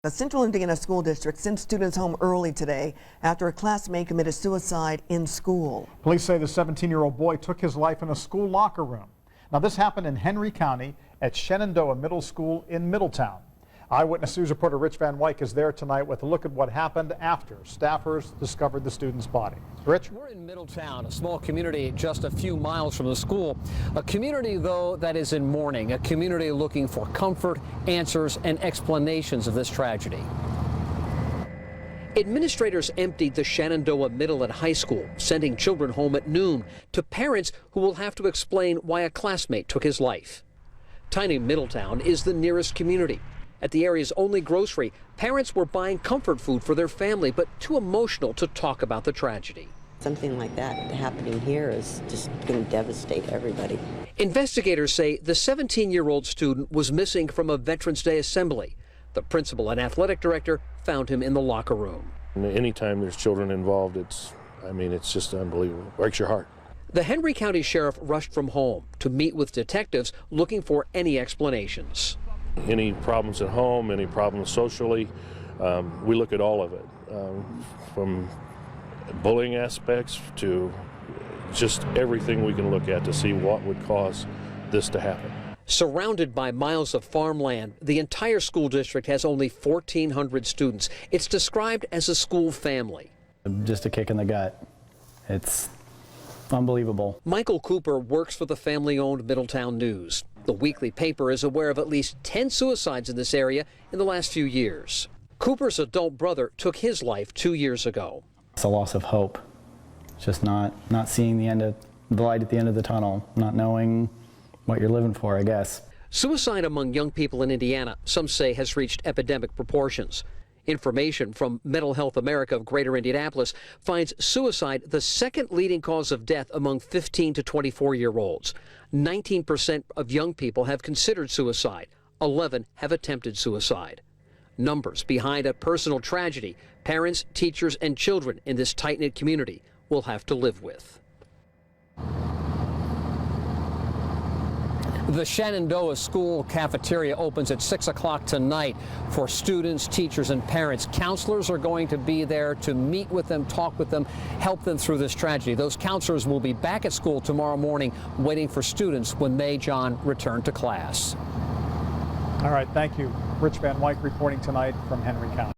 The Central Indiana School District sent students home early today after a classmate committed suicide in school. Police say the 17-year-old boy took his life in a school locker room. Now, this happened in Henry County at Shenandoah Middle School in Middletown. Eyewitness News reporter Rich Van Wyk is there tonight with a look at what happened after staffers discovered the student's body. Rich? We're in Middletown, a small community just a few miles from the school. A community, though, that is in mourning, a community looking for comfort, answers, and explanations of this tragedy. Administrators emptied the Shenandoah Middle and High School, sending children home at noon to parents who will have to explain why a classmate took his life. Tiny Middletown is the nearest community. At the area's only grocery, parents were buying comfort food for their family, but too emotional to talk about the tragedy. Something like that happening here is just going to devastate everybody. Investigators say the 17-year-old student was missing from a Veterans Day assembly. The principal and athletic director found him in the locker room. Anytime there's children involved, it's just unbelievable. Breaks your heart. The Henry County Sheriff rushed from home to meet with detectives looking for any explanations. Any problems at home, any problems socially, we look at all of it, from bullying aspects to just everything we can look at to see what would cause this to happen. Surrounded by miles of farmland, the entire school district has only 1,400 students. It's described as a school family. Just a kick in the gut. It's unbelievable. Michael Cooper works for the family-owned Middletown News. The weekly paper is aware of at least 10 suicides in this area in the last few years. Cooper's adult brother took his life 2 years ago. It's a loss of hope. It's just not seeing the light at the end of the tunnel, not knowing what you're living for, I guess. Suicide among young people in Indiana, some say, has reached epidemic proportions. Information from Mental Health America of Greater Indianapolis finds suicide the second leading cause of death among 15 to 24-year-olds. 19% of young people have considered suicide. 11 have attempted suicide. Numbers behind a personal tragedy parents, teachers, and children in this tight-knit community will have to live with. The Shenandoah School cafeteria opens at 6 o'clock tonight for students, teachers, and parents. Counselors are going to be there to meet with them, talk with them, help them through this tragedy. Those counselors will be back at school tomorrow morning waiting for students when they, John, return to class. All right, thank you. Rich Van Wyk reporting tonight from Henry County.